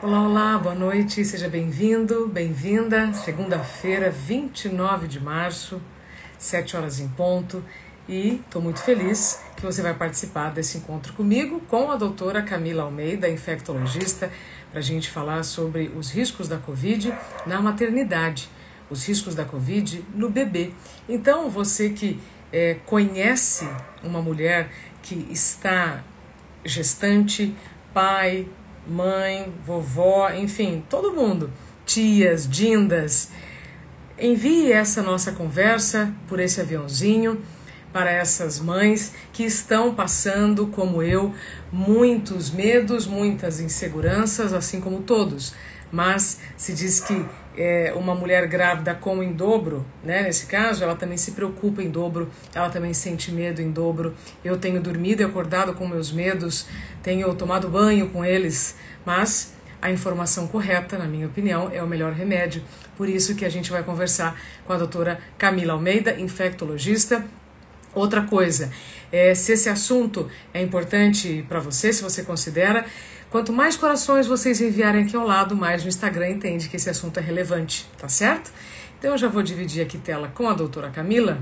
Olá, olá, boa noite, seja bem-vindo, bem-vinda. Segunda-feira, 29 de março, 7 horas em ponto. E estou muito feliz que você vai participar desse encontro comigo, com a doutora Camila Almeida, infectologista, para a gente falar sobre os riscos da Covid na maternidade, os riscos da Covid no bebê. Então, você que conhece uma mulher que está gestante, pai, mãe, vovó, enfim, todo mundo, tias, dindas, envie essa nossa conversa por esse aviãozinho para essas mães que estão passando, como eu, muitos medos, muitas inseguranças, assim como todos. Mas se diz que uma mulher grávida come em dobro, né? Nesse caso, ela também se preocupa em dobro, ela também sente medo em dobro. Eu tenho dormido e acordado com meus medos, tenho tomado banho com eles, mas a informação correta, na minha opinião, é o melhor remédio. Por isso que a gente vai conversar com a doutora Camila Almeida, infectologista. Outra coisa, se esse assunto é importante para você, se você considera, quanto mais corações vocês enviarem aqui ao lado, mais o Instagram entende que esse assunto é relevante, tá certo? Então eu já vou dividir aqui tela com a doutora Camila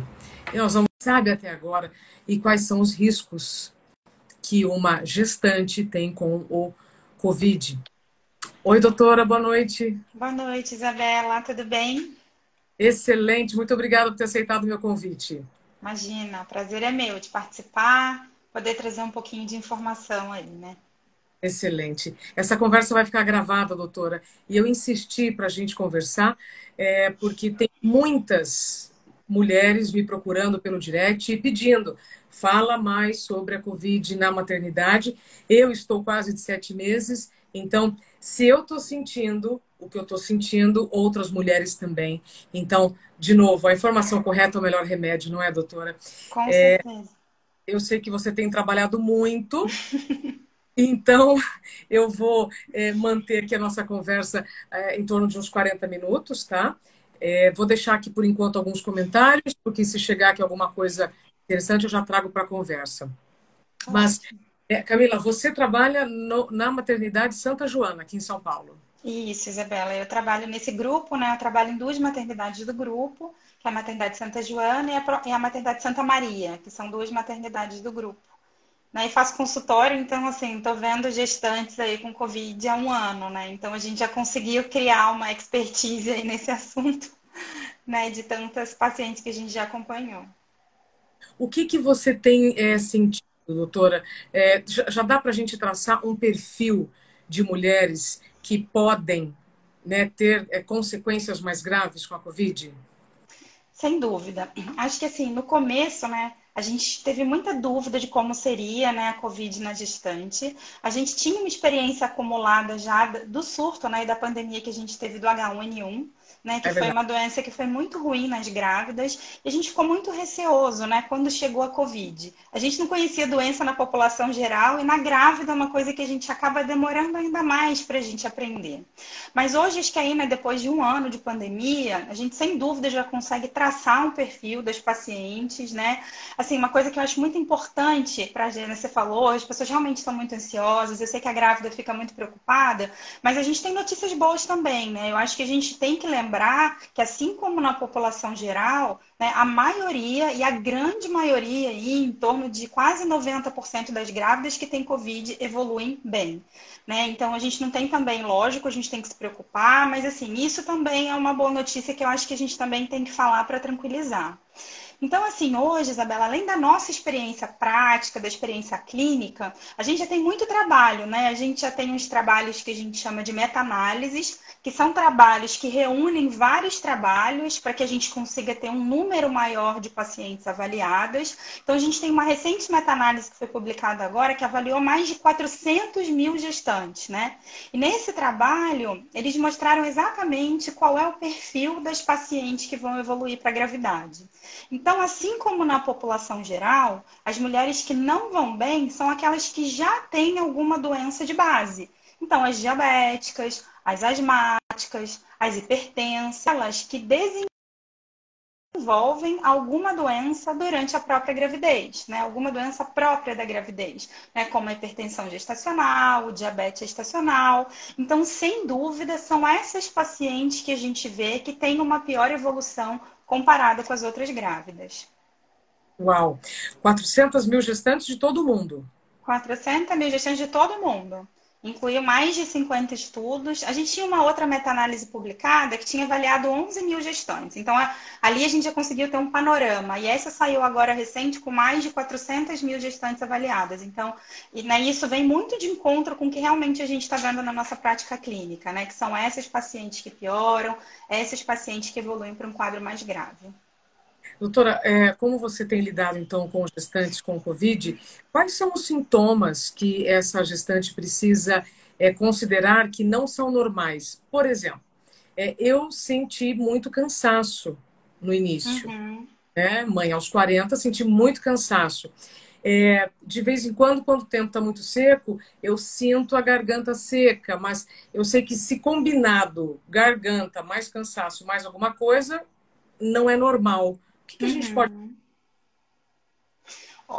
e nós vamos saber até agora e quais são os riscos que uma gestante tem com o Covid. Oi, doutora, boa noite. Boa noite, Isabela. Tudo bem? Excelente, muito obrigada por ter aceitado o meu convite. Imagina, o prazer é meu de participar, poder trazer um pouquinho de informação aí, né? Excelente. Essa conversa vai ficar gravada, doutora. E eu insisti para a gente conversar, porque tem muitas mulheres me procurando pelo direct e pedindo, fala mais sobre a Covid na maternidade. Eu estou quase de 7 meses, então, se eu estou sentindo o que eu estou sentindo, outras mulheres também. Então, de novo, a informação correta é o melhor remédio, não é, doutora? Com certeza. Eu sei que você tem trabalhado muito. Então, eu vou manter aqui a nossa conversa em torno de uns 40 minutos, tá? Vou deixar aqui, por enquanto, alguns comentários, porque se chegar aqui alguma coisa interessante, eu já trago para a conversa. Mas, Ótimo. Camila, você trabalha na maternidade Santa Joana, aqui em São Paulo. Isso, Isabela. Eu trabalho nesse grupo, né? Eu trabalho em duas maternidades do grupo, que é a maternidade Santa Joana e a maternidade Santa Maria, que são duas maternidades do grupo. Né? E faço consultório, então, assim, tô vendo gestantes aí com Covid há um ano, né? Então, a gente já conseguiu criar uma expertise aí nesse assunto, né? De tantas pacientes que a gente já acompanhou. O que você tem sentido, doutora? Já dá para a gente traçar um perfil de mulheres que podem, né, ter consequências mais graves com a Covid? Sem dúvida. Acho que assim, no começo, né, a gente teve muita dúvida de como seria, né, a Covid na gestante. A gente tinha uma experiência acumulada já do surto, né, e da pandemia que a gente teve do H1N1, né, que É foi verdade. uma doença que foi muito ruim nas grávidas, e a gente ficou muito receoso, né, quando chegou a Covid. A gente não conhecia a doença na população geral e na grávida é uma coisa que a gente acaba demorando ainda mais para a gente aprender. Mas hoje, acho que aí, né, depois de um ano de pandemia, a gente sem dúvida já consegue traçar um perfil das pacientes, né? Assim, uma coisa que eu acho muito importante para a gente, você falou, as pessoas realmente estão muito ansiosas, eu sei que a grávida fica muito preocupada, mas a gente tem notícias boas também, né? Eu acho que a gente tem que lembrar que, assim como na população geral, né, a maioria e a grande maioria, aí, em torno de quase 90% das grávidas que têm Covid evoluem bem. Né? Então a gente não tem também, lógico, a gente tem que se preocupar, mas assim, isso também é uma boa notícia que eu acho que a gente também tem que falar para tranquilizar. Então, assim, hoje, Isabela, além da nossa experiência prática, da experiência clínica, a gente já tem muito trabalho, né? A gente já tem uns trabalhos que a gente chama de meta-análises, que são trabalhos que reúnem vários trabalhos para que a gente consiga ter um número maior de pacientes avaliadas. Então, a gente tem uma recente meta-análise que foi publicada agora, que avaliou mais de 400 mil gestantes, né? E nesse trabalho, eles mostraram exatamente qual é o perfil das pacientes que vão evoluir para a gravidade. Então, assim como na população geral, as mulheres que não vão bem são aquelas que já têm alguma doença de base. Então, as diabéticas, as asmáticas, as hipertensas, elas que envolvem alguma doença durante a própria gravidez, né? Alguma doença própria da gravidez, né? Como a hipertensão gestacional, o diabetes gestacional. Então, sem dúvida, são essas pacientes que a gente vê que têm uma pior evolução comparada com as outras grávidas. Uau! 400.000 gestantes de todo mundo. 400.000 gestantes de todo mundo. Incluiu mais de 50 estudos. A gente tinha uma outra meta-análise publicada que tinha avaliado 11.000 gestantes. Então, ali a gente já conseguiu ter um panorama. E essa saiu agora recente com mais de 400.000 gestantes avaliadas. Então, isso vem muito de encontro com o que realmente a gente está vendo na nossa prática clínica, né? Que são essas pacientes que pioram, essas pacientes que evoluem para um quadro mais grave. Doutora, como você tem lidado então com gestantes com Covid, quais são os sintomas que essa gestante precisa considerar que não são normais? Por exemplo, eu senti muito cansaço no início, Uhum. né? Mãe aos 40, senti muito cansaço. De vez em quando o tempo está muito seco, eu sinto a garganta seca, mas eu sei que se combinado garganta, mais cansaço, mais alguma coisa, não é normal. O que a gente pode. Uhum.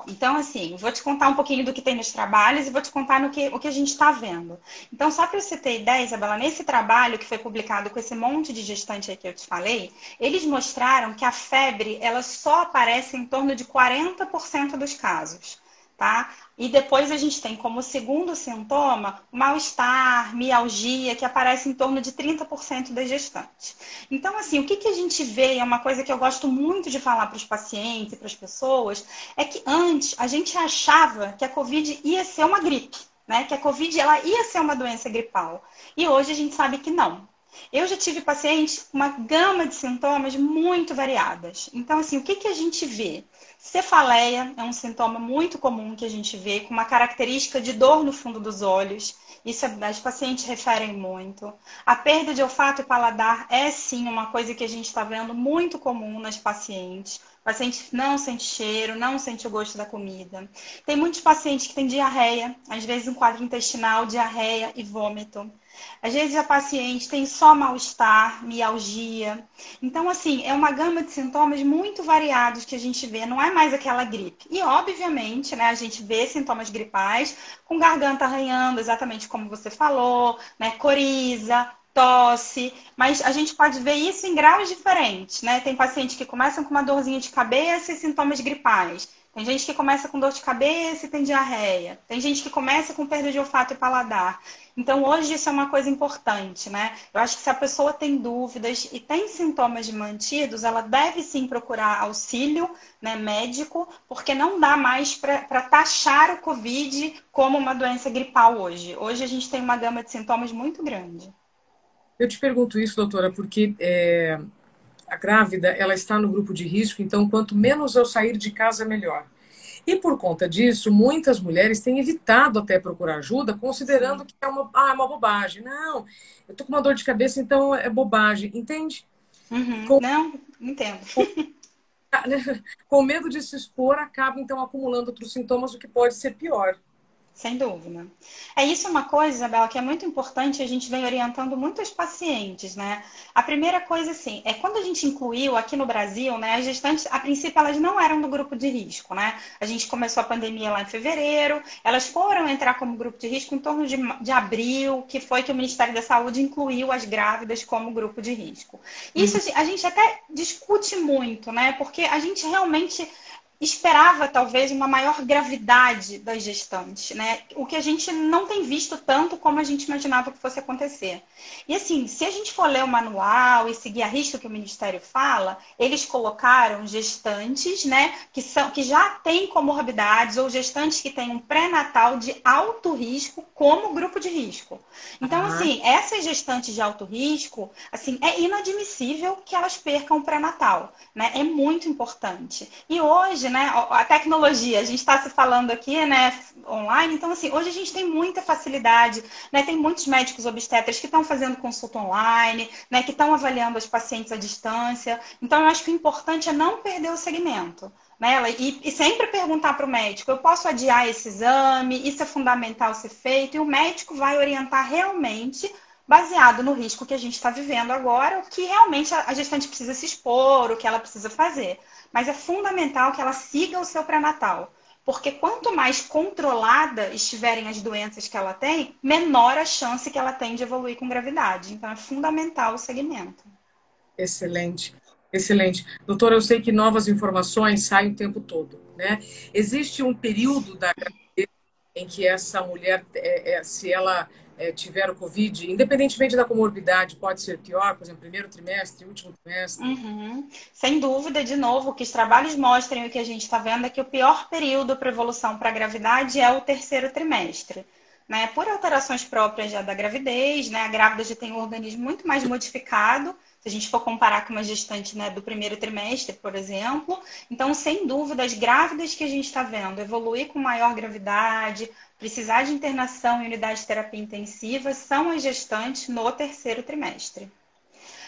Então, assim, vou te contar um pouquinho do que tem nos trabalhos e vou te contar o que a gente está vendo. Então, só para você ter ideia, Isabela, nesse trabalho que foi publicado com esse monte de gestante aí que eu te falei, eles mostraram que a febre ela só aparece em torno de 40% dos casos. Tá? E depois a gente tem como segundo sintoma mal-estar, mialgia, que aparece em torno de 30% das gestantes. Então, assim, o que a gente vê, é uma coisa que eu gosto muito de falar para os pacientes e para as pessoas, é que antes a gente achava que a Covid ia ser uma gripe, né? Que a Covid ela ia ser uma doença gripal. E hoje a gente sabe que não. Eu já tive pacientes com uma gama de sintomas muito variadas. Então, assim, o que a gente vê? Cefaleia é um sintoma muito comum que a gente vê, com uma característica de dor no fundo dos olhos. Isso as pacientes referem muito. A perda de olfato e paladar é sim uma coisa que a gente está vendo muito comum nas pacientes. O paciente não sente cheiro, não sente o gosto da comida. Tem muitos pacientes que têm diarreia, às vezes um quadro intestinal, diarreia e vômito. Às vezes a paciente tem só mal-estar, mialgia. Então, assim, é uma gama de sintomas muito variados que a gente vê, não é mais aquela gripe. E, obviamente, né, a gente vê sintomas gripais com garganta arranhando, exatamente como você falou, né, coriza, tosse, mas a gente pode ver isso em graus diferentes, né? Tem pacientes que começam com uma dorzinha de cabeça e sintomas gripais. Tem gente que começa com dor de cabeça e tem diarreia. Tem gente que começa com perda de olfato e paladar. Então, hoje isso é uma coisa importante, né? Eu acho que se a pessoa tem dúvidas e tem sintomas mantidos, ela deve sim procurar auxílio, né, médico, porque não dá mais para taxar o Covid como uma doença gripal hoje. Hoje a gente tem uma gama de sintomas muito grande. Eu te pergunto isso, doutora, porque a grávida ela está no grupo de risco, então quanto menos eu sair de casa, melhor. E por conta disso, muitas mulheres têm evitado até procurar ajuda, considerando Sim. que é uma bobagem. Não, eu tô com uma dor de cabeça, então é bobagem, entende? Uhum. Com, Não, entendo. com medo de se expor, acaba então acumulando outros sintomas, o que pode ser pior. Sem dúvida. Isso é uma coisa, Isabela, que é muito importante, a gente vem orientando muitos pacientes, né? A primeira coisa, assim, é quando a gente incluiu aqui no Brasil, né, as gestantes, a princípio, elas não eram do grupo de risco, né? A gente começou a pandemia lá em fevereiro, elas foram entrar como grupo de risco em torno de abril, que foi que o Ministério da Saúde incluiu as grávidas como grupo de risco. Isso Uhum. assim, a gente até discute muito, né? Porque a gente realmente esperava talvez uma maior gravidade das gestantes, né? O que a gente não tem visto tanto como a gente imaginava que fosse acontecer. E assim, se a gente for ler o manual e seguir a risca que o Ministério fala, eles colocaram gestantes, né, que já têm comorbidades ou gestantes que têm um pré-natal de alto risco como grupo de risco. Então, Ah, assim, essas gestantes de alto risco, assim, é inadmissível que elas percam o pré-natal, né? É muito importante. E hoje, né, a tecnologia, a gente está se falando aqui, né, online, então assim, hoje a gente tem muita facilidade, né, tem muitos médicos obstetras que estão fazendo consulta online, né, que estão avaliando as pacientes à distância, então eu acho que o importante é não perder o segmento, né, e sempre perguntar para o médico, eu posso adiar esse exame, isso é fundamental ser feito, e o médico vai orientar realmente baseado no risco que a gente está vivendo agora, o que realmente a gestante precisa se expor, o que ela precisa fazer. Mas é fundamental que ela siga o seu pré-natal. Porque quanto mais controlada estiverem as doenças que ela tem, menor a chance que ela tem de evoluir com gravidade. Então é fundamental o segmento. Excelente, excelente. Doutora, eu sei que novas informações saem o tempo todo, né? Existe um período da gravidez em que essa mulher, se ela tiver o Covid, independentemente da comorbidade, pode ser pior, por exemplo, primeiro trimestre, último trimestre? Uhum. Sem dúvida, de novo, o que os trabalhos mostram e o que a gente está vendo é que o pior período para evolução para a gravidade é o terceiro trimestre. Né? Por alterações próprias já da gravidez, né? A grávida já tem um organismo muito mais modificado, se a gente for comparar com uma gestante, né, do primeiro trimestre, por exemplo. Então, sem dúvida, as grávidas que a gente está vendo evoluir com maior gravidade, precisar de internação em unidade de terapia intensiva, são as gestantes no terceiro trimestre.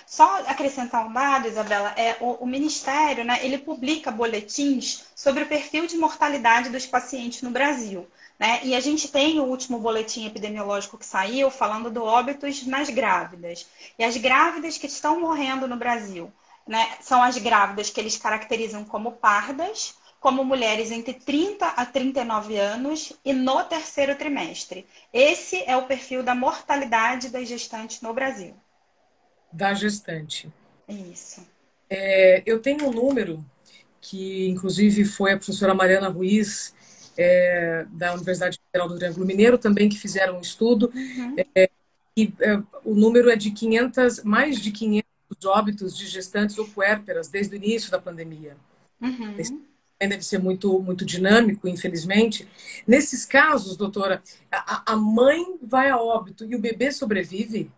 Só acrescentar um dado, Isabela, o Ministério, né, ele publica boletins sobre o perfil de mortalidade dos pacientes no Brasil. Né? E a gente tem o último boletim epidemiológico que saiu falando do óbitos nas grávidas. E as grávidas que estão morrendo no Brasil, né, são as grávidas que eles caracterizam como pardas, como mulheres entre 30 a 39 anos e no terceiro trimestre. Esse é o perfil da mortalidade das gestantes no Brasil. Da gestante. Isso. Eu tenho um número que, inclusive, foi a professora Mariana Ruiz, da Universidade Federal do Triângulo Mineiro, também que fizeram um estudo, Uhum. e o número é de 500, mais de 500 óbitos de gestantes ou puérperas desde o início da pandemia. Esse Uhum. deve ser muito, muito dinâmico, infelizmente. Nesses casos, doutora, a mãe vai a óbito e o bebê sobrevive?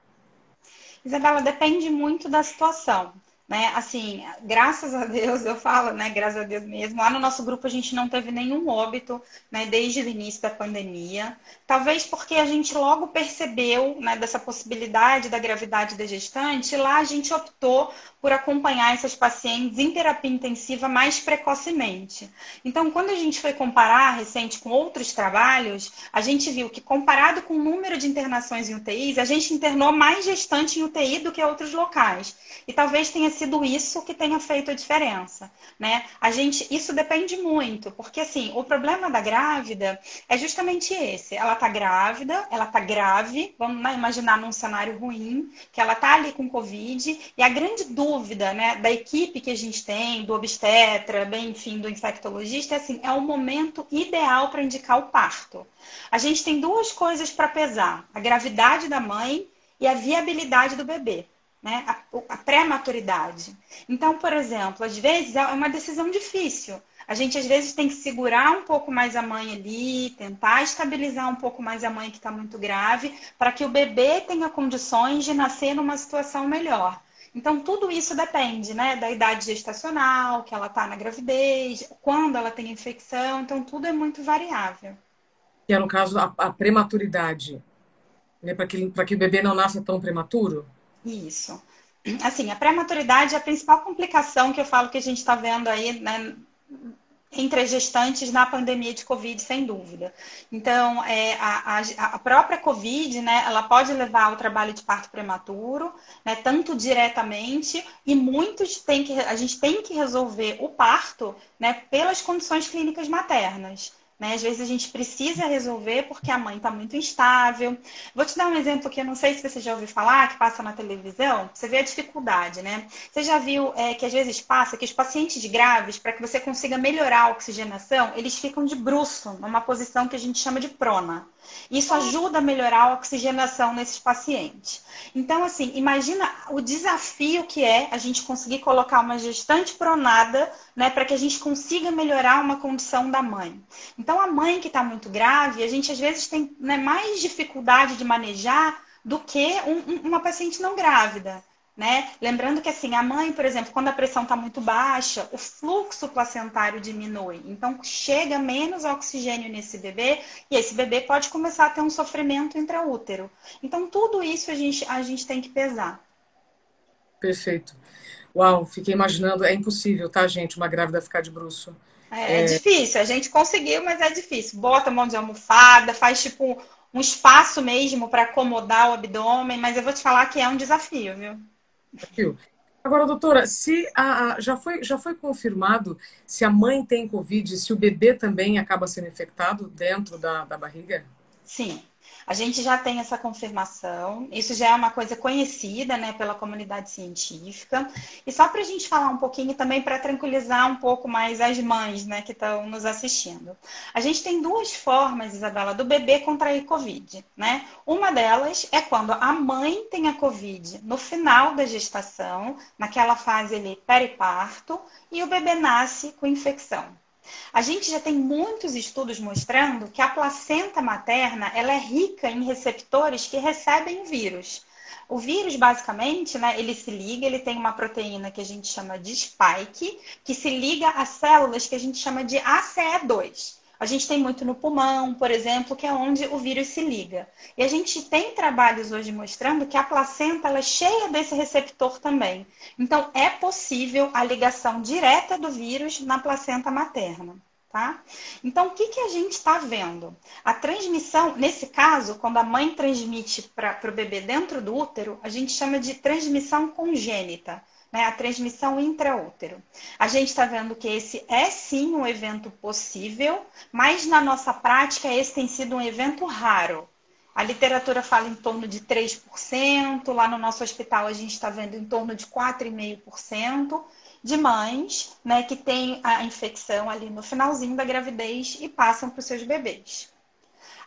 Isabela, depende muito da situação. Né? Assim, graças a Deus, eu falo, né? Graças a Deus mesmo. Lá no nosso grupo a gente não teve nenhum óbito, né? Desde o início da pandemia. Talvez porque a gente logo percebeu, né? Dessa possibilidade da gravidade da gestante. E lá a gente optou por acompanhar essas pacientes em terapia intensiva mais precocemente. Então, quando a gente foi comparar recente com outros trabalhos, a gente viu que comparado com o número de internações em UTIs, a gente internou mais gestante em UTI do que outros locais. E talvez tenha sido isso que tenha feito a diferença, né? Isso depende muito, porque assim, o problema da grávida é justamente esse. Ela tá grávida, ela tá grave, vamos, né, imaginar num cenário ruim, que ela tá ali com Covid, e a grande dúvida, né, da equipe que a gente tem, do obstetra, bem, enfim, do infectologista, é assim, é o momento ideal para indicar o parto. A gente tem duas coisas para pesar: a gravidade da mãe e a viabilidade do bebê. Né? A pré-maturidade. Então, por exemplo, às vezes é uma decisão difícil. A gente, às vezes, tem que segurar um pouco mais a mãe ali, tentar estabilizar um pouco mais a mãe que está muito grave, para que o bebê tenha condições de nascer numa situação melhor. Então, tudo isso depende, né? Da idade gestacional, que ela está na gravidez, quando ela tem infecção. Então, tudo é muito variável. Que é, no caso, a prematuridade, né? Para que o bebê não nasça tão prematuro? Isso. Assim, a pré-maturidade é a principal complicação que eu falo que a gente está vendo aí, né, entre as gestantes na pandemia de Covid, sem dúvida. Então, a própria Covid, né, ela pode levar ao trabalho de parto prematuro, né, tanto diretamente, e a gente tem que resolver o parto, né, pelas condições clínicas maternas. Né? Às vezes a gente precisa resolver porque a mãe está muito instável. Vou te dar um exemplo que eu não sei se você já ouviu falar, que passa na televisão. Você vê a dificuldade, né? Você já viu que às vezes passa que os pacientes graves, para que você consiga melhorar a oxigenação, eles ficam de bruço, numa posição que a gente chama de prona. Isso ajuda a melhorar a oxigenação nesses pacientes. Então, assim, imagina o desafio que é a gente conseguir colocar uma gestante pronada, né, para que a gente consiga melhorar uma condição da mãe. Então, a mãe que está muito grave, a gente às vezes tem, né, mais dificuldade de manejar do que uma paciente não grávida. Né? Lembrando que assim, a mãe, por exemplo, quando a pressão está muito baixa, o fluxo placentário diminui. Então, chega menos oxigênio nesse bebê e esse bebê pode começar a ter um sofrimento intraútero. Então, tudo isso a gente tem que pesar. Perfeito. Uau, fiquei imaginando. É impossível, tá, gente, uma grávida ficar de bruço. É difícil, a gente conseguiu, mas é difícil. Bota a mão de almofada, faz tipo um espaço mesmo para acomodar o abdômen, mas eu vou te falar que é um desafio, viu? Viu? Agora, doutora, se já foi confirmado se a mãe tem Covid, se o bebê também acaba sendo infectado dentro da barriga? Sim, a gente já tem essa confirmação. Isso já é uma coisa conhecida, né, pela comunidade científica. E só para a gente falar um pouquinho também para tranquilizar um pouco mais as mães, né, que estão nos assistindo. A gente tem duas formas, Isabela, do bebê contrair Covid, né? Uma delas é quando a mãe tem a Covid no final da gestação, naquela fase ali periparto, e o bebê nasce com infecção. A gente já tem muitos estudos mostrando que a placenta materna ela é rica em receptores que recebem o vírus. O vírus, basicamente, né, ele se liga, ele tem uma proteína que a gente chama de spike, que se liga a células que a gente chama de ACE2. A gente tem muito no pulmão, por exemplo, que é onde o vírus se liga. E a gente tem trabalhos hoje mostrando que a placenta ela é cheia desse receptor também. Então, é possível a ligação direta do vírus na placenta materna. Tá? Então, o que, que a gente está vendo? A transmissão, nesse caso, quando a mãe transmite para o bebê dentro do útero, a gente chama de transmissão congênita, né? A transmissão intraútero. A gente está vendo que esse é sim um evento possível, mas na nossa prática esse tem sido um evento raro. A literatura fala em torno de 3%, lá no nosso hospital a gente está vendo em torno de 4,5% de mães, né, que têm a infecção ali no finalzinho da gravidez e passam para os seus bebês.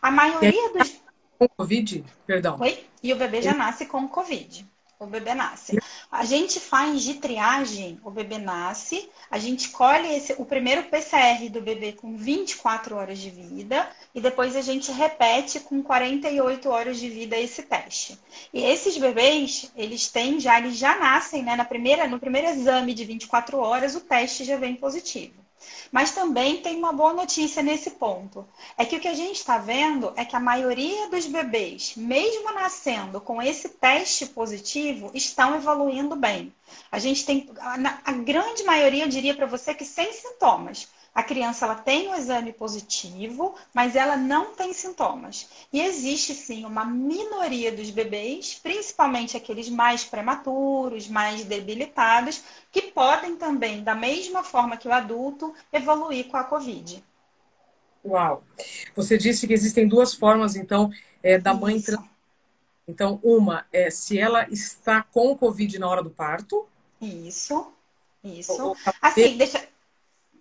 A E aí, maioria dos... com Covid, perdão. Oi? E o bebê já nasce com Covid. O bebê nasce. A gente faz de triagem, o bebê nasce, a gente colhe o primeiro PCR do bebê com 24 horas de vida e depois a gente repete com 48 horas de vida esse teste. E esses bebês, eles já nascem, né, no primeiro exame de 24 horas, o teste já vem positivo. Mas também tem uma boa notícia nesse ponto. É que o que a gente está vendo é que a maioria dos bebês, mesmo nascendo com esse teste positivo, estão evoluindo bem. A gente tem, a grande maioria, eu diria para você que sem sintomas. A criança ela tem o exame positivo, mas ela não tem sintomas. E existe sim uma minoria dos bebês, principalmente aqueles mais prematuros, mais debilitados, que podem também, da mesma forma que o adulto, evoluir com a Covid. Uau! Você disse que existem duas formas, então, da mãe. Isso, Então, uma é se ela está com Covid na hora do parto, isso, ou isso. ela teve Assim, deixa,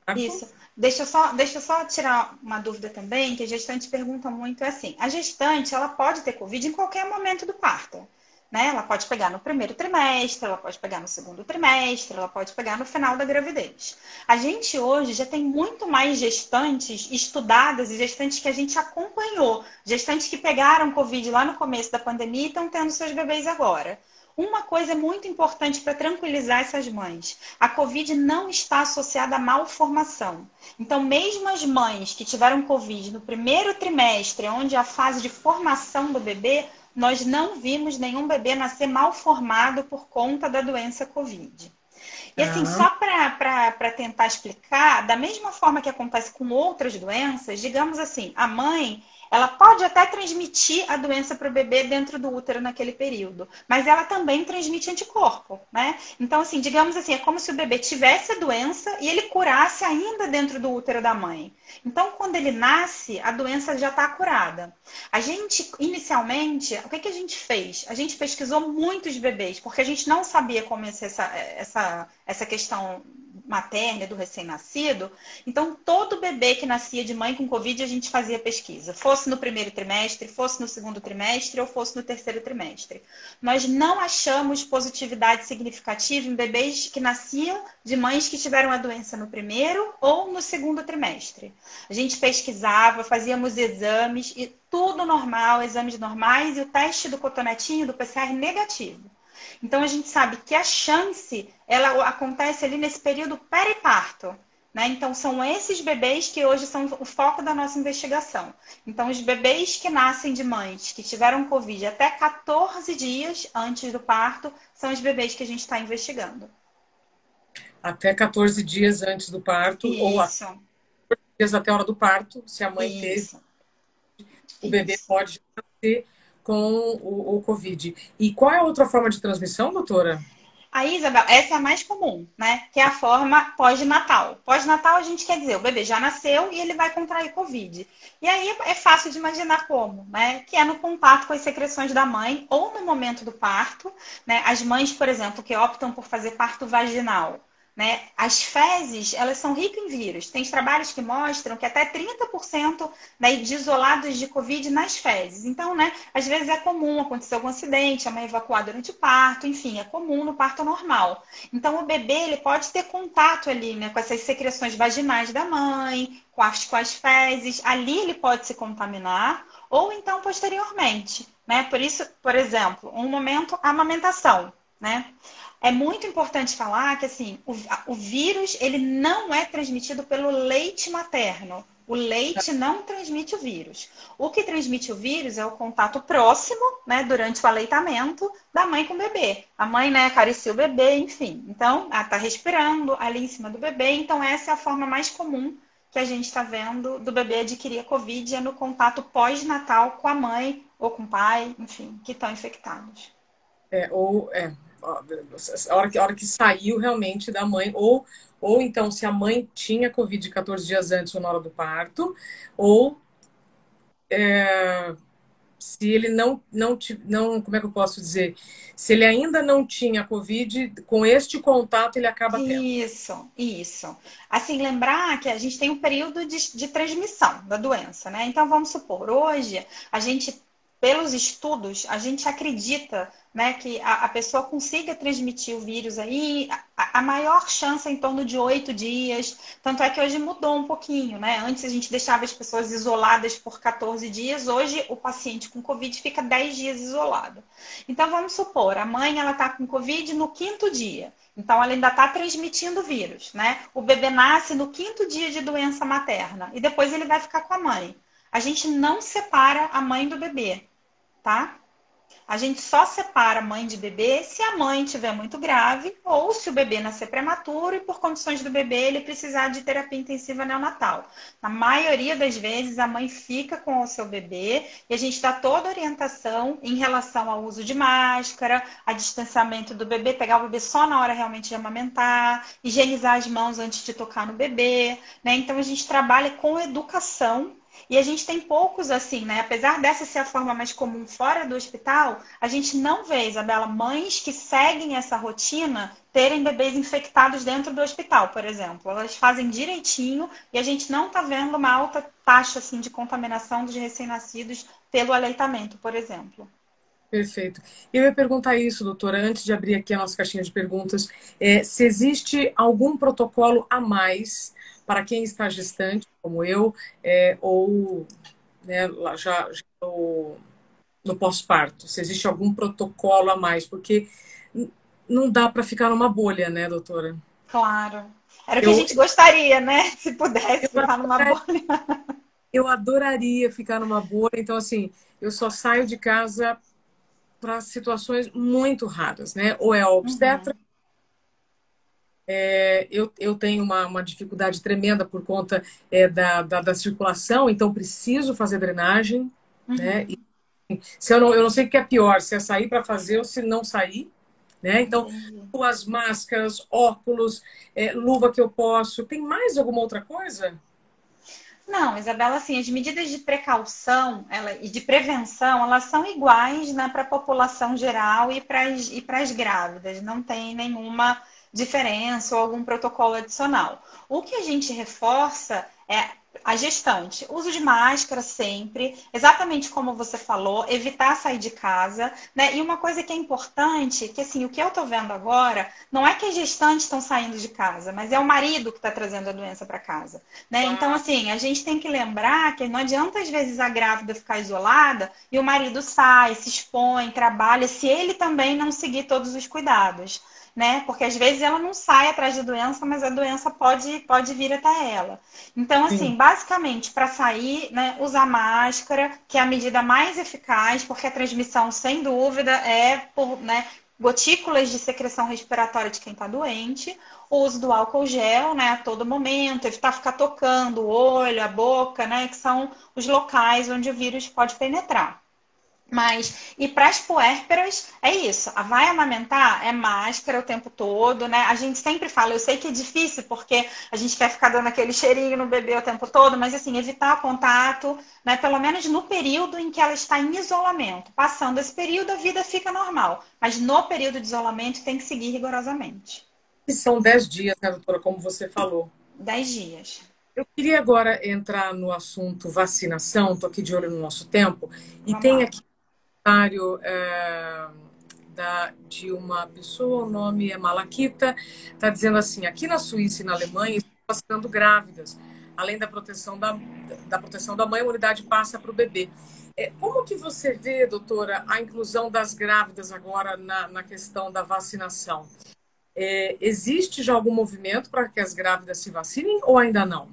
parto. isso. Deixa eu só tirar uma dúvida também, que a gestante pergunta muito, é assim, a gestante, ela pode ter Covid em qualquer momento do parto, né? Ela pode pegar no primeiro trimestre, ela pode pegar no segundo trimestre, ela pode pegar no final da gravidez. A gente hoje já tem muito mais gestantes estudadas e gestantes que a gente acompanhou, gestantes que pegaram Covid lá no começo da pandemia e estão tendo seus bebês agora. Uma coisa muito importante para tranquilizar essas mães: a Covid não está associada à malformação. Então, mesmo as mães que tiveram Covid no primeiro trimestre, onde é a fase de formação do bebê, nós não vimos nenhum bebê nascer mal formado por conta da doença Covid. E assim, Tá. só para tentar explicar, da mesma forma que acontece com outras doenças, digamos assim, a mãe, ela pode até transmitir a doença para o bebê dentro do útero naquele período, mas ela também transmite anticorpo, né? Então, assim, digamos assim, é como se o bebê tivesse a doença e ele curasse ainda dentro do útero da mãe. Então, quando ele nasce, a doença já está curada. A gente, inicialmente, o que a gente fez? A gente pesquisou muitos bebês, porque a gente não sabia como ia ser essa questão materna do recém-nascido. Então, todo bebê que nascia de mãe com Covid, a gente fazia pesquisa. Fosse no primeiro trimestre, fosse no segundo trimestre ou fosse no terceiro trimestre. Nós não achamos positividade significativa em bebês que nasciam de mães que tiveram a doença no primeiro ou no segundo trimestre. A gente pesquisava, fazíamos exames e tudo normal, exames normais e o teste do cotonetinho, do PCR negativo. Então, a gente sabe que a chance, ela acontece ali nesse período periparto, né? Então, são esses bebês que hoje são o foco da nossa investigação. Então, os bebês que nascem de mães que tiveram Covid até 14 dias antes do parto, são os bebês que a gente está investigando. Até 14 dias antes do parto, ou Isso, dias até a hora do parto, se a mãe teve. isso. o bebê Isso. pode nascer com o Covid. E qual é a outra forma de transmissão, doutora? Aí, Isabel, essa é a mais comum, né? Que é a forma pós-natal. Pós-natal, a gente quer dizer, o bebê já nasceu e ele vai contrair Covid. E aí é fácil de imaginar como, né? Que é no contato com as secreções da mãe ou no momento do parto, né? As mães, por exemplo, que optam por fazer parto vaginal, né? As fezes, elas são ricas em vírus. Tem trabalhos que mostram que até 30%, né, de isolados de Covid nas fezes. Então, né, às vezes é comum acontecer algum acidente, a mãe evacuar durante o parto, enfim, é comum no parto normal. Então, o bebê ele pode ter contato ali, né, com essas secreções vaginais da mãe, com as fezes. Ali ele pode se contaminar, ou então posteriormente, né? Por isso, por exemplo, um momento, a amamentação, né? É muito importante falar que assim, o vírus ele não é transmitido pelo leite materno. O leite não transmite o vírus. O que transmite o vírus é o contato próximo, né, durante o aleitamento da mãe com o bebê. A mãe, né, acaricia o bebê, enfim. Então, ela está respirando ali em cima do bebê. Então, essa é a forma mais comum que a gente está vendo do bebê adquirir a Covid, é no contato pós-natal com a mãe ou com o pai, enfim, que estão infectados. A hora que saiu realmente da mãe, ou então se a mãe tinha Covid 14 dias antes ou na hora do parto, ou se ele não, como é que eu posso dizer? Se ele ainda não tinha Covid, com este contato ele acaba tendo. Isso, isso. Assim, lembrar que a gente tem um período de transmissão da doença, né? Então, vamos supor, hoje, a gente, pelos estudos, a gente acredita, né, que a pessoa consiga transmitir o vírus aí, a maior chance é em torno de 8 dias. Tanto é que hoje mudou um pouquinho, né? Antes a gente deixava as pessoas isoladas por 14 dias, hoje o paciente com Covid fica 10 dias isolado. Então, vamos supor, a mãe ela está com Covid no quinto dia. Então, ela ainda está transmitindo o vírus, né? O bebê nasce no quinto dia de doença materna e depois ele vai ficar com a mãe. A gente não separa a mãe do bebê, tá? A gente só separa mãe de bebê se a mãe estiver muito grave ou se o bebê nascer prematuro e por condições do bebê ele precisar de terapia intensiva neonatal. Na maioria das vezes a mãe fica com o seu bebê e a gente dá toda a orientação em relação ao uso de máscara, a distanciamento do bebê, pegar o bebê só na hora realmente de amamentar, higienizar as mãos antes de tocar no bebê, né? Então a gente trabalha com educação. E a gente tem poucos assim, né? Apesar dessa ser a forma mais comum fora do hospital, a gente não vê, Isabela, mães que seguem essa rotina terem bebês infectados dentro do hospital, por exemplo. Elas fazem direitinho e a gente não está vendo uma alta taxa assim, de contaminação dos recém-nascidos pelo aleitamento, por exemplo. Perfeito. Eu ia perguntar isso, doutora, antes de abrir aqui a nossa caixinha de perguntas, se existe algum protocolo a mais para quem está gestante, como eu, ou né, já no pós-parto, se existe algum protocolo a mais, porque não dá para ficar numa bolha, né, doutora? Claro. Era o que a Eu, gente gostaria, né? Se eu, pudesse ficar numa bolha. eu adoraria ficar numa bolha, então, assim, eu só saio de casa para situações muito raras, né? Ou é a obstetra. Uhum, Eu tenho uma dificuldade tremenda por conta da circulação, então preciso fazer drenagem, né? E uhum. se eu não sei o que é pior, se é sair para fazer ou se não sair, né? Então, Entendi. as máscaras, óculos, luva que eu posso. Tem mais alguma outra coisa? Não, Isabela, assim, as medidas de precaução e de prevenção, elas são iguais, né, para a população geral e para as grávidas. Não tem nenhuma diferença ou algum protocolo adicional. O que a gente reforça é a gestante. Uso de máscara sempre, exatamente como você falou, evitar sair de casa, né? E uma coisa que é importante, que assim, o que eu tô vendo agora, não é que as gestantes estão saindo de casa, mas é o marido que está trazendo a doença para casa. Né? Então, Uau, assim, a gente tem que lembrar que não adianta, às vezes, a grávida ficar isolada e o marido sai, se expõe, trabalha, se ele também não seguir todos os cuidados. Né? Porque às vezes ela não sai atrás da doença, mas a doença pode vir até ela. Então, sim. assim, basicamente, para sair, né, usar máscara, que é a medida mais eficaz, porque a transmissão, sem dúvida, é por, né, gotículas de secreção respiratória de quem está doente, o uso do álcool gel, né, a todo momento, evitar ficar tocando o olho, a boca, né, que são os locais onde o vírus pode penetrar. Mas, e para as puérperas, é isso. Vai amamentar, é máscara o tempo todo, né? A gente sempre fala, eu sei que é difícil, porque a gente quer ficar dando aquele cheirinho no bebê o tempo todo, mas assim, evitar contato, né? Pelo menos no período em que ela está em isolamento. Passando esse período, a vida fica normal. Mas no período de isolamento, tem que seguir rigorosamente. E são 10 dias, né, doutora, como você falou. 10 dias. Eu queria agora entrar no assunto vacinação, estou aqui de olho no nosso tempo, e Vamos tem lá. aqui um comentário de uma pessoa, o nome é Malaquita, está dizendo assim, aqui na Suíça e na Alemanha estão vacinando grávidas, além da proteção da mãe, a imunidade passa para o bebê. Como que você vê, doutora, a inclusão das grávidas agora na questão da vacinação? Existe já algum movimento para que as grávidas se vacinem ou ainda não?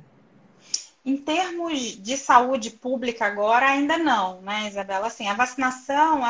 Em termos de saúde pública agora, ainda não, né, Isabela? Assim, a vacinação,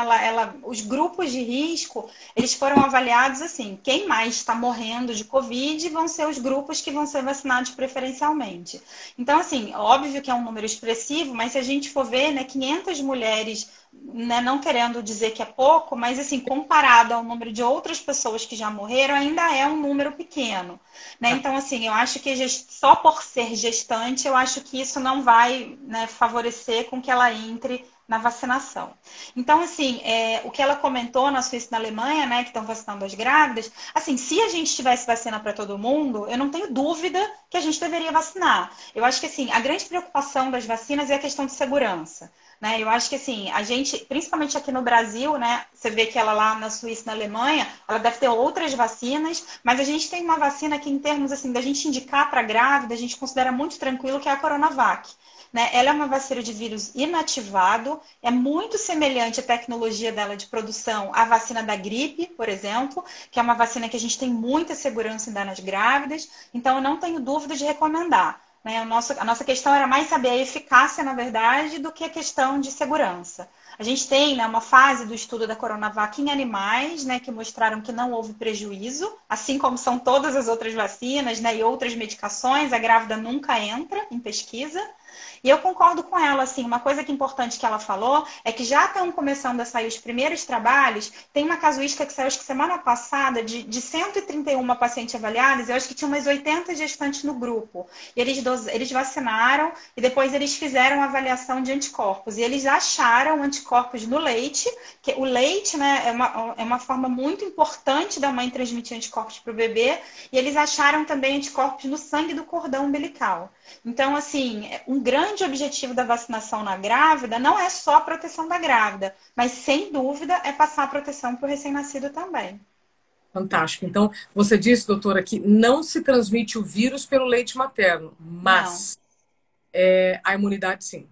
os grupos de risco, eles foram avaliados assim, quem mais está morrendo de Covid vão ser os grupos que vão ser vacinados preferencialmente. Então, assim, óbvio que é um número expressivo, mas se a gente for ver, né, 500 mulheres, né, não querendo dizer que é pouco, mas assim, comparado ao número de outras pessoas que já morreram, ainda é um número pequeno. Né? Então, assim, eu acho que só por ser gestante, eu acho que isso não vai, né, favorecer com que ela entre na vacinação. Então, assim, o que ela comentou na Suíça e na Alemanha, né, que estão vacinando as grávidas, assim, se a gente tivesse vacina para todo mundo, eu não tenho dúvida que a gente deveria vacinar. Eu acho que, assim, a grande preocupação das vacinas é a questão de segurança. Né? Eu acho que assim, a gente, principalmente aqui no Brasil, né? Você vê que ela lá na Suíça e na Alemanha, ela deve ter outras vacinas, mas a gente tem uma vacina que, em termos assim, da gente indicar para grávida, a gente considera muito tranquilo, que é a Coronavac. Né? Ela é uma vacina de vírus inativado, é muito semelhante à tecnologia dela de produção à vacina da gripe, por exemplo, que é uma vacina que a gente tem muita segurança em dar nas grávidas, então eu não tenho dúvida de recomendar. Né? A nossa questão era mais saber a eficácia, na verdade, do que a questão de segurança. A gente tem, né, uma fase do estudo da Coronavac em animais, né, que mostraram que não houve prejuízo, assim como são todas as outras vacinas, né, e outras medicações, a grávida nunca entra em pesquisa. E eu concordo com ela, assim, uma coisa que é importante que ela falou é que já estão começando a sair os primeiros trabalhos, tem uma casuística que saiu acho que semana passada de 131 pacientes avaliadas, eu acho que tinha umas 80 gestantes no grupo. E eles vacinaram e depois eles fizeram a avaliação de anticorpos. E eles acharam anticorpos no leite, que o leite, né, é uma forma muito importante da mãe transmitir anticorpos para o bebê, e eles acharam também anticorpos no sangue do cordão umbilical. Então, assim, um grande objetivo da vacinação na grávida não é só a proteção da grávida, mas, sem dúvida, é passar a proteção para o recém-nascido também. Fantástico. Então, você disse, doutora, que não se transmite o vírus pelo leite materno, Não. mas a imunidade sim.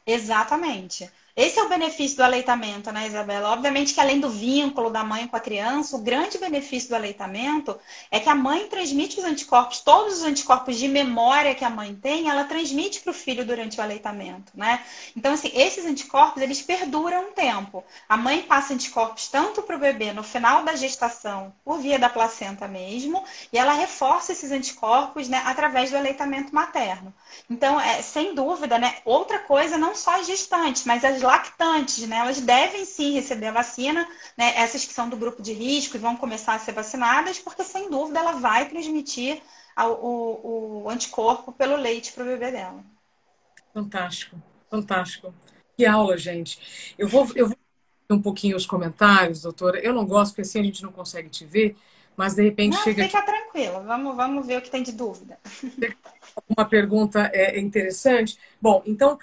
Exatamente. Esse é o benefício do aleitamento, né, Isabela? Obviamente que além do vínculo da mãe com a criança, o grande benefício do aleitamento é que a mãe transmite os anticorpos, todos os anticorpos de memória que a mãe tem, ela transmite para o filho durante o aleitamento, né? Então, assim, esses anticorpos, eles perduram um tempo. A mãe passa anticorpos tanto para o bebê no final da gestação, por via da placenta mesmo, e ela reforça esses anticorpos, né, através do aleitamento materno. Então, sem dúvida, né, outra coisa, não só as gestantes, mas as lactantes, né, elas devem sim receber a vacina, né, essas que são do grupo de risco e vão começar a ser vacinadas, porque sem dúvida ela vai transmitir o anticorpo pelo leite para o bebê dela. Fantástico, fantástico. Que aula, gente. Eu vou um pouquinho os comentários, doutora. Eu não gosto, porque assim a gente não consegue te ver, mas de repente Não, chega aqui fica tranquila, vamos ver o que tem de dúvida. uma pergunta interessante. Bom, então,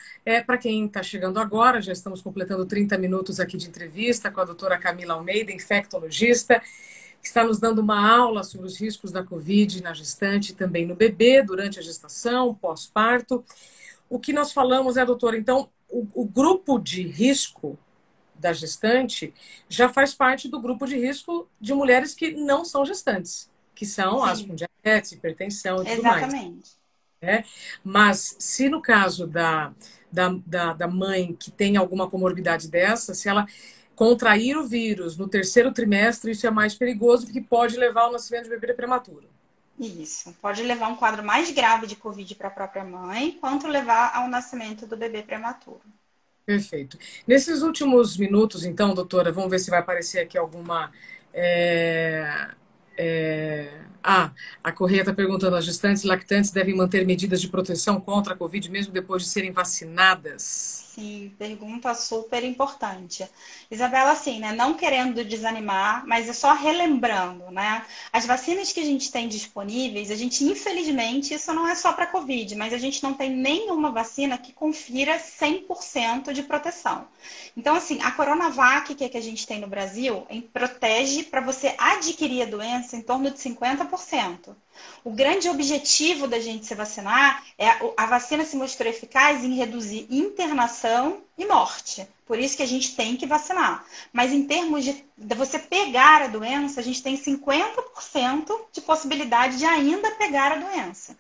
para quem está chegando agora, já estamos completando 30 minutos aqui de entrevista com a doutora Camila Almeida, infectologista, que está nos dando uma aula sobre os riscos da Covid na gestante e também no bebê, durante a gestação, pós-parto. O que nós falamos doutora, então, o grupo de risco da gestante já faz parte do grupo de risco de mulheres que não são gestantes, que são as com Sim, diabetes, hipertensão e tudo mais. exatamente. Né? Mas se no caso da mãe que tem alguma comorbidade dessa, se ela contrair o vírus no terceiro trimestre, isso é mais perigoso, porque pode levar ao nascimento de bebê prematuro. Isso. Pode levar um quadro mais grave de Covid para a própria mãe, quanto levar ao nascimento do bebê prematuro. Perfeito. Nesses últimos minutos, então, doutora, vamos ver se vai aparecer aqui alguma. é, a Correia está perguntando: as gestantes e lactantes devem manter medidas de proteção contra a Covid mesmo depois de serem vacinadas? Sim, pergunta super importante. Isabela, assim, né? Não querendo desanimar, mas é só relembrando, né? As vacinas que a gente tem disponíveis, a gente, infelizmente, isso não é só para Covid, mas a gente não tem nenhuma vacina que confira 100% de proteção. Então, assim, a Coronavac, que é que a gente tem no Brasil, protege para você adquirir a doença em torno de 50%. O grande objetivo da gente se vacinar é a vacina se mostrou eficaz em reduzir internação e morte. Por isso que a gente tem que vacinar. Mas em termos de você pegar a doença, a gente tem 50% de possibilidade de ainda pegar a doença.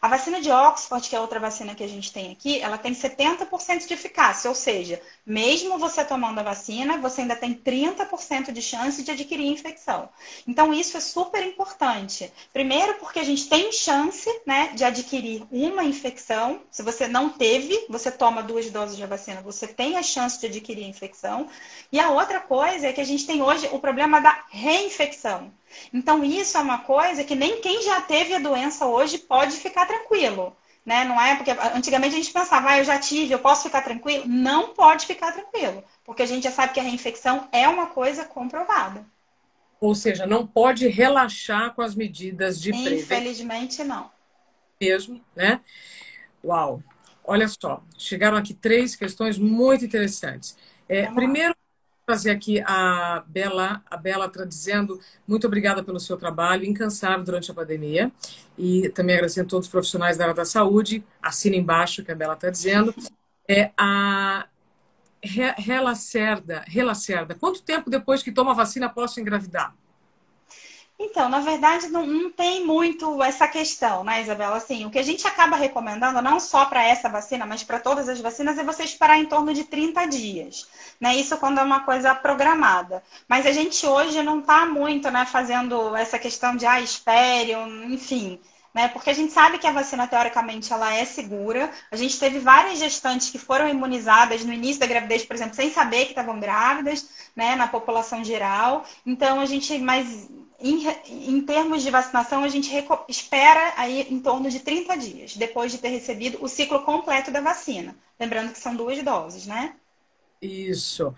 A vacina de Oxford, que é outra vacina que a gente tem aqui, ela tem 70% de eficácia, ou seja, mesmo você tomando a vacina, você ainda tem 30% de chance de adquirir infecção. Então, isso é super importante. Primeiro, porque a gente tem chance, né, de adquirir uma infecção. Se você não teve, você toma 2 doses de vacina, você tem a chance de adquirir a infecção. E a outra coisa é que a gente tem hoje o problema da reinfecção. Então, isso é uma coisa que nem quem já teve a doença hoje pode ficar tranquilo. Né? Não é porque antigamente a gente pensava, eu já tive, eu posso ficar tranquilo? Não pode ficar tranquilo, porque a gente já sabe que a reinfecção é uma coisa comprovada. Ou seja, não pode relaxar com as medidas de prevenção Infelizmente, não. mesmo, né? Uau! Olha só, chegaram aqui 3 questões muito interessantes. Vamos lá. Primeiro, trazer aqui a Bela está dizendo muito obrigada pelo seu trabalho incansável durante a pandemia e também agradecendo a todos os profissionais da área da saúde. Assina embaixo o que a Bela está dizendo. A Relacerda, quanto tempo depois que toma a vacina posso engravidar? Então, na verdade, não tem muito essa questão, né, Isabela? Assim, o que a gente acaba recomendando, não só para essa vacina, mas para todas as vacinas, é você esperar em torno de 30 dias. Né? Isso quando é uma coisa programada. Mas a gente hoje não está muito, né, fazendo essa questão de, espere, enfim. Né? Porque a gente sabe que a vacina, teoricamente, ela é segura. A gente teve várias gestantes que foram imunizadas no início da gravidez, por exemplo, sem saber que estavam grávidas, né, na população geral. Então, mas em termos de vacinação, a gente espera aí em torno de 30 dias, depois de ter recebido o ciclo completo da vacina. Lembrando que são 2 doses, né? Isso.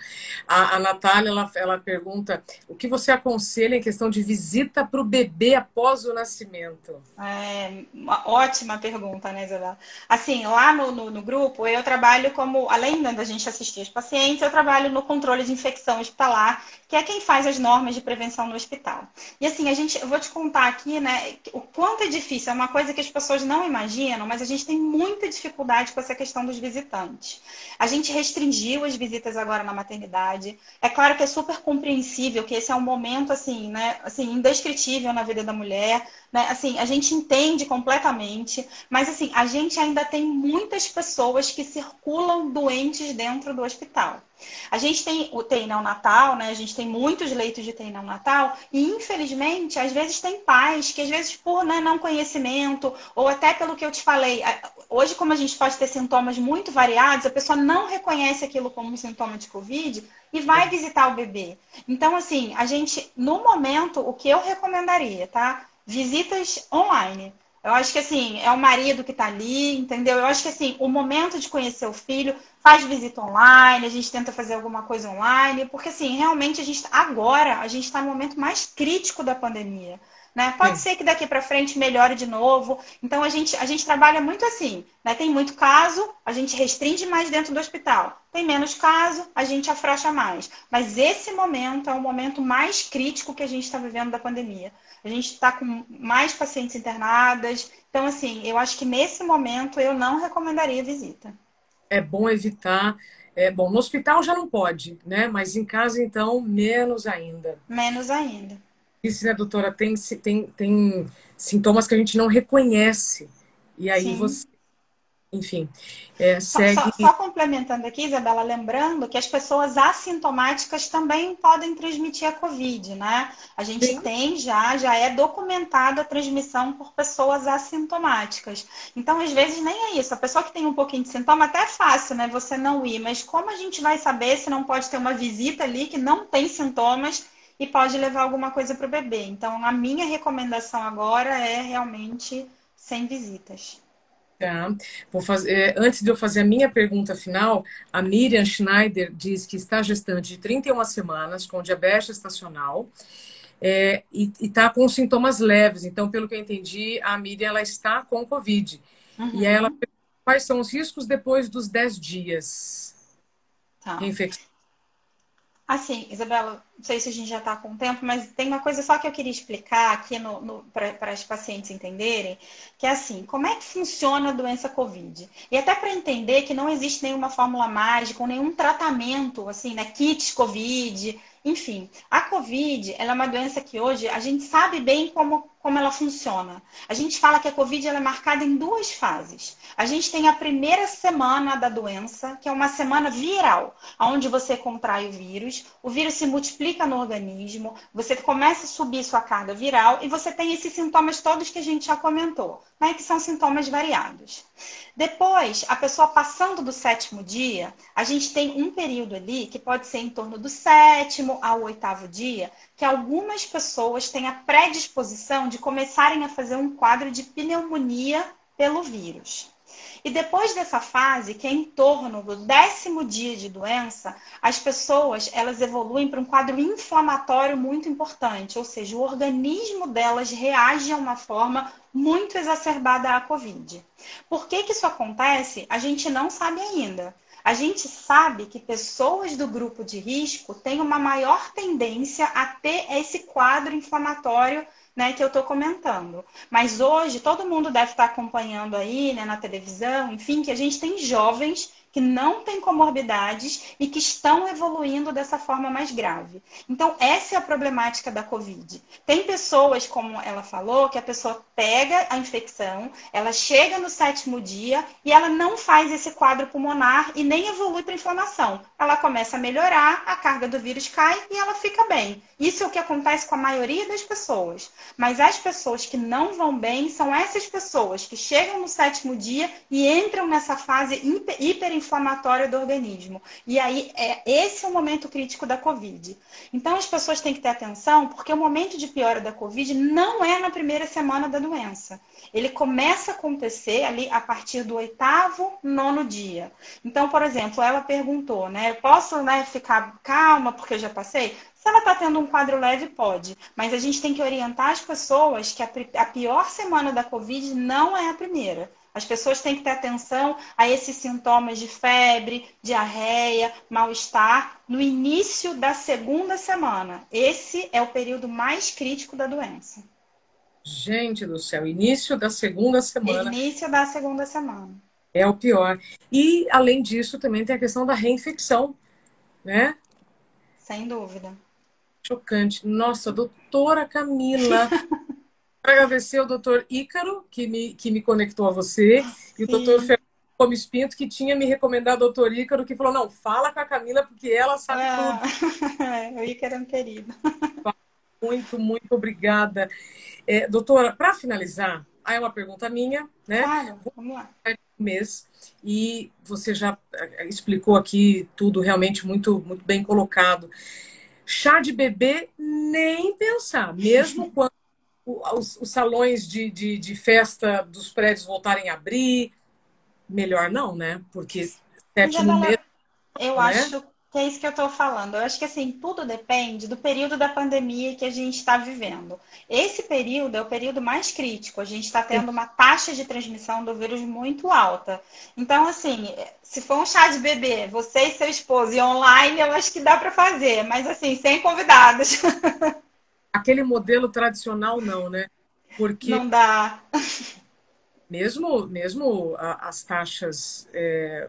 A Natália, ela pergunta o que você aconselha em questão de visita para o bebê após o nascimento? É uma ótima pergunta, né, Isabela? Assim, lá no grupo, eu trabalho como, além da gente assistir os pacientes, eu trabalho no controle de infecção hospitalar, que é quem faz as normas de prevenção no hospital. E assim, eu vou te contar aqui, né, o quanto é difícil, é uma coisa que as pessoas não imaginam, mas a gente tem muita dificuldade com essa questão dos visitantes. A gente restringiu as visitas agora na maternidade. É claro que é super compreensível que esse é um momento, assim, né, assim, indescritível na vida da mulher, né? Assim, a gente entende completamente, mas assim, a gente ainda tem muitas pessoas que circulam doentes dentro do hospital. A gente tem o UTI neonatal, né? A gente tem muitos leitos de UTI neonatal e, infelizmente, às vezes tem pais que, às vezes, por não conhecimento ou até pelo que eu te falei, hoje, como a gente pode ter sintomas muito variados, a pessoa não reconhece aquilo como um sintoma de Covid e vai visitar o bebê. Então, assim, a gente, no momento, o que eu recomendaria, tá? Visitas online. Eu acho que assim, é o marido que está ali, entendeu? Eu acho que assim, o momento de conhecer o filho, faz visita online, a gente tenta fazer alguma coisa online, porque assim, realmente agora a gente está no momento mais crítico da pandemia. Né? Pode Sim. ser que daqui para frente melhore de novo. Então a gente trabalha muito assim, né? Tem muito caso, a gente restringe mais dentro do hospital. Tem menos caso, a gente afrouxa mais. Mas esse momento é o momento mais crítico que a gente está vivendo da pandemia. A gente está com mais pacientes internadas. Então, assim, eu acho que nesse momento eu não recomendaria visita. É bom evitar. Bom, no hospital já não pode, né? Mas em casa, então, menos ainda. Menos ainda. Isso, né, doutora? Tem sintomas que a gente não reconhece. E aí Sim. enfim, Só, segue. só complementando aqui, Isabela, lembrando que as pessoas assintomáticas também podem transmitir a Covid, né? A gente Sim. tem já é documentada a transmissão por pessoas assintomáticas. Então, às vezes, nem é isso. A pessoa que tem um pouquinho de sintoma, até é fácil, né? Você não ir, mas como a gente vai saber se não pode ter uma visita ali que não tem sintomas e pode levar alguma coisa para o bebê? Então, a minha recomendação agora é realmente sem visitas. Tá. Vou fazer, antes de eu fazer a minha pergunta final, a Miriam Schneider diz que está gestante de 31 semanas com diabetes gestacional e está com sintomas leves. Então, pelo que eu entendi, a Miriam ela está com Covid. E aí ela Uhum, pergunta quais são os riscos depois dos 10 dias? tá. Reinfecção. Assim, Isabela, não sei se a gente já está com tempo, mas tem uma coisa só que eu queria explicar aqui para as pacientes entenderem, que é assim, como é que funciona a doença COVID? E até para entender que não existe nenhuma fórmula mágica ou nenhum tratamento, assim, né, kits COVID, enfim. A COVID, ela é uma doença que hoje a gente sabe bem como ela funciona. A gente fala que a COVID ela é marcada em duas fases. A gente tem a primeira semana da doença, que é uma semana viral, onde você contrai o vírus se multiplica no organismo, você começa a subir sua carga viral e você tem esses sintomas todos que a gente já comentou, né, que são sintomas variados. Depois, a pessoa passando do sétimo dia, a gente tem um período ali que pode ser em torno do sétimo ao oitavo dia, que algumas pessoas têm a predisposição de começarem a fazer um quadro de pneumonia pelo vírus. E depois dessa fase, que é em torno do 10º dia de doença, as pessoas elas evoluem para um quadro inflamatório muito importante, ou seja, o organismo delas reage de uma forma muito exacerbada à Covid. Por que isso acontece? A gente não sabe ainda. A gente sabe que pessoas do grupo de risco têm uma maior tendência a ter esse quadro inflamatório, né, que eu estou comentando. Mas hoje todo mundo deve estar acompanhando aí, né, na televisão, enfim, que a gente tem jovens que não têm comorbidades e que estão evoluindo dessa forma mais grave. Então, essa é a problemática da Covid. Tem pessoas, como ela falou, que a pessoa pega a infecção, ela chega no sétimo dia e ela não faz esse quadro pulmonar e nem evolui para inflamação. Ela começa a melhorar, a carga do vírus cai e ela fica bem. Isso é o que acontece com a maioria das pessoas. Mas as pessoas que não vão bem são essas pessoas que chegam no sétimo dia e entram nessa fase hiperinflamatória do organismo. E aí, esse é o momento crítico da Covid. Então, as pessoas têm que ter atenção, porque o momento de piora da Covid não é na primeira semana da doença. Ele começa a acontecer ali a partir do 8º, 9º dia. Então, por exemplo, ela perguntou, né? Eu posso, né, ficar calma porque eu já passei? Se ela está tendo um quadro leve, pode. Mas a gente tem que orientar as pessoas que a pior semana da Covid não é a primeira. As pessoas têm que ter atenção a esses sintomas de febre, diarreia, mal-estar no início da segunda semana. Esse é o período mais crítico da doença. Gente do céu, início da segunda semana Início da segunda semana. é o pior. E, além disso, também tem a questão da reinfecção, né? Sem dúvida. Chocante. Nossa, doutora Camila, agradecer ao doutor Ícaro, que me conectou a você, e o doutor Sim. Fernando Gomes Pinto, que tinha me recomendado o doutor Ícaro, que falou, não, fala com a Camila, porque ela sabe tudo. Ah, o Ícaro é um querido. Muito, muito obrigada. Doutora, para finalizar, aí é uma pergunta minha, né? Claro, vamos lá. Mês, e você já explicou aqui tudo realmente muito, muito bem colocado. Chá de bebê, nem pensar, mesmo quando os salões de festa dos prédios voltarem a abrir, melhor não, né? Porque sétimo mês, Isabela, eu né? acho que é isso que eu estou falando. Eu acho que assim, tudo depende do período da pandemia que a gente está vivendo. Esse período é o período mais crítico. A gente está tendo uma taxa de transmissão do vírus muito alta. Então, assim, se for um chá de bebê, você e seu esposo e online, eu acho que dá para fazer, mas assim, sem convidados. Aquele modelo tradicional não, né? Porque Não dá. mesmo as taxas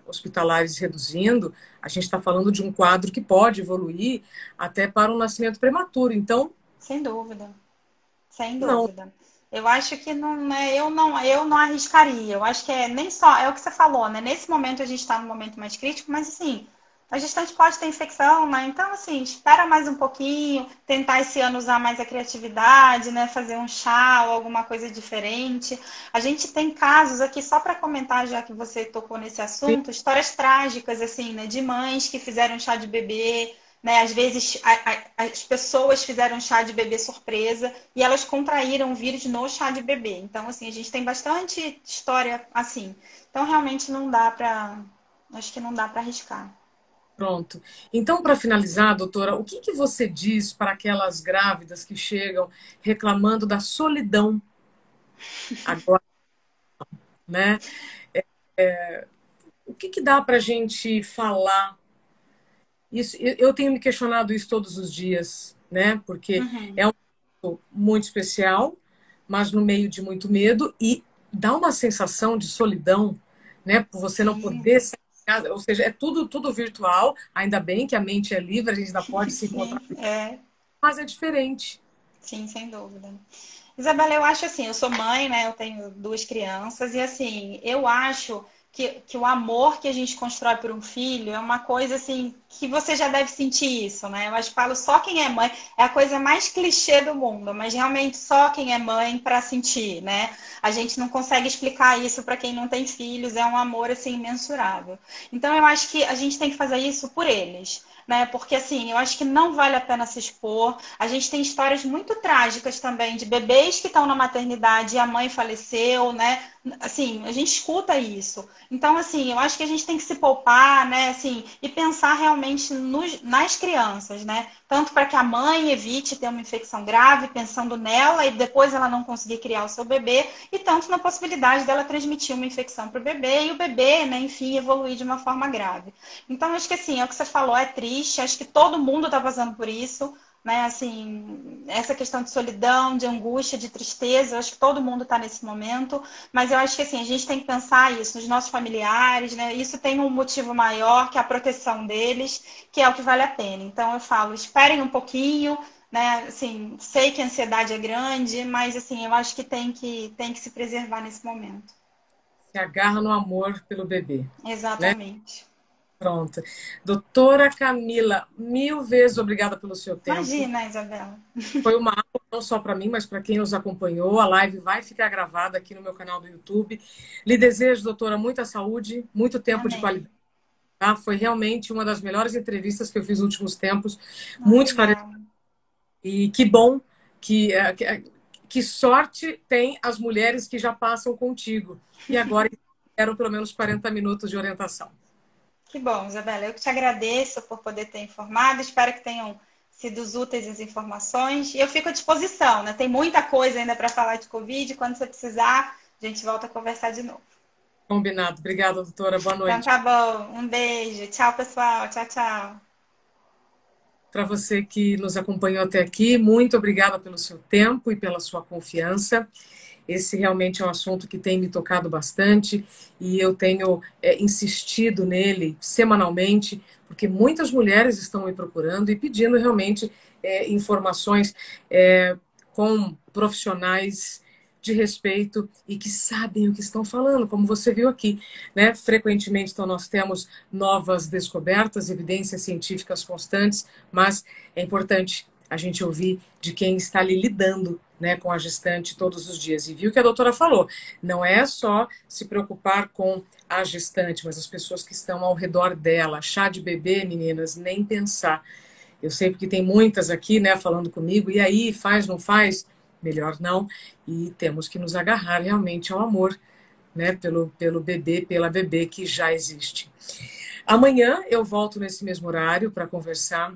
hospitalares reduzindo, a gente está falando de um quadro que pode evoluir até para um nascimento prematuro. Então, Sem dúvida. Sem não, dúvida. Eu acho que não é, eu não arriscaria. Eu acho que é nem só, é o que você falou, né? Nesse momento a gente está num momento mais crítico, mas assim, a gestante pode ter infecção, né? Então, assim, espera mais um pouquinho, tentar esse ano usar mais a criatividade, né? Fazer um chá ou alguma coisa diferente. A gente tem casos aqui, só para comentar, já que você tocou nesse Sim, assunto, histórias trágicas, assim, né? De mães que fizeram chá de bebê, né? Às vezes as pessoas fizeram chá de bebê surpresa e elas contraíram o vírus no chá de bebê. Então, assim, a gente tem bastante história assim. Então, realmente não dá para. Acho que não dá para arriscar. pronto. Então, para finalizar, doutora, o que que você diz para aquelas grávidas que chegam reclamando da solidão agora, né? O que que dá para a gente falar? Isso, eu tenho me questionado isso todos os dias, né? Porque Uhum. é um momento muito especial, mas no meio de muito medo e dá uma sensação de solidão, né? Por você não Sim, poder sair de casa, ou seja, é tudo virtual. Ainda bem que a mente é livre, a gente ainda pode se encontrar, sim, é, mas é diferente. sim, sem dúvida. Isabela, eu acho assim, eu sou mãe, né? Eu tenho duas crianças, e assim, eu acho que o amor que a gente constrói por um filho é uma coisa assim, que você já deve sentir isso, né? Eu acho que falo só quem é mãe, é a coisa mais clichê do mundo, mas realmente só quem é mãe para sentir, né? A gente não consegue explicar isso para quem não tem filhos, é um amor assim imensurável. Então eu acho que a gente tem que fazer isso por eles. Né? Porque assim, eu acho que não vale a pena se expor. A gente tem histórias muito trágicas também de bebês que estão na maternidade e a mãe faleceu, né? Assim, a gente escuta isso. Então, assim, eu acho que a gente tem que se poupar, né? Assim, e pensar realmente nas crianças, né? Tanto para que a mãe evite ter uma infecção grave, pensando nela e depois ela não conseguir criar o seu bebê, e tanto na possibilidade dela transmitir uma infecção para o bebê e o bebê, né, enfim, evoluir de uma forma grave. Então, acho que assim, é o que você falou, é triste, acho que todo mundo está passando por isso, né? Assim, essa questão de solidão, de angústia, de tristeza, eu acho que todo mundo está nesse momento, mas eu acho que assim, a gente tem que pensar isso nos nossos familiares, né? Isso tem um motivo maior, que é a proteção deles, que é o que vale a pena. Então eu falo, esperem um pouquinho, né? Assim, sei que a ansiedade é grande, mas assim, eu acho que tem que se preservar nesse momento. Se agarra no amor pelo bebê, né? Exatamente. Pronto. Doutora Camila, mil vezes obrigada pelo seu tempo. Imagina, Isabela. Foi uma aula não só para mim, mas para quem nos acompanhou. A live vai ficar gravada aqui no meu canal do YouTube. Lhe desejo, doutora, muita saúde, muito tempo de Amém. qualidade. Tá? Foi realmente uma das melhores entrevistas que eu fiz nos últimos tempos. Muito esclarecedora. Obrigada. E que bom que, que sorte tem as mulheres que já passam contigo. E agora eram pelo menos 40 minutos de orientação. Que bom, Isabela. Eu que te agradeço por poder ter informado. Espero que tenham sido úteis as informações. E eu fico à disposição, né? Tem muita coisa ainda para falar de Covid. Quando você precisar, a gente volta a conversar de novo. Combinado. Obrigada, doutora. Boa Então noite. tá bom. Um beijo. Tchau, pessoal. Tchau, tchau. Para você que nos acompanhou até aqui, muito obrigada pelo seu tempo e pela sua confiança. Esse realmente é um assunto que tem me tocado bastante e eu tenho insistido nele semanalmente, porque muitas mulheres estão me procurando e pedindo realmente informações com profissionais de respeito e que sabem o que estão falando, como você viu aqui, né? Frequentemente, então, nós temos novas descobertas, evidências científicas constantes, mas é importante a gente ouvir de quem está ali lidando, né, com a gestante todos os dias. E viu o que a doutora falou, não é só se preocupar com a gestante, mas as pessoas que estão ao redor dela. Chá de bebê, meninas, nem pensar. Eu sei porque tem muitas aqui, né, falando comigo, e aí, faz, não faz? Melhor não. E temos que nos agarrar realmente ao amor, né, pelo bebê, pela bebê que já existe. Amanhã eu volto nesse mesmo horário para conversar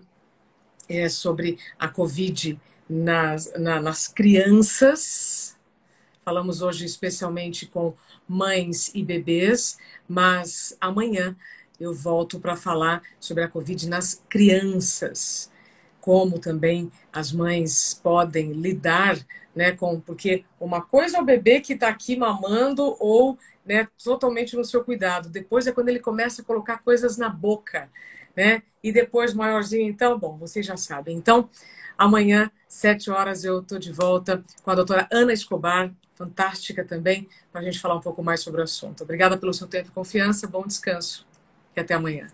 sobre a Covid nas crianças. Falamos hoje especialmente com mães e bebês, mas amanhã eu volto para falar sobre a Covid nas crianças, como também as mães podem lidar, né, com, porque uma coisa é o bebê que está aqui mamando ou, né, totalmente no seu cuidado, depois é quando ele começa a colocar coisas na boca, né? E depois maiorzinho, então, bom, vocês já sabem. Então, amanhã, 7 horas, eu estou de volta com a doutora Ana Escobar, fantástica também, para a gente falar um pouco mais sobre o assunto. Obrigada pelo seu tempo e confiança, bom descanso e até amanhã.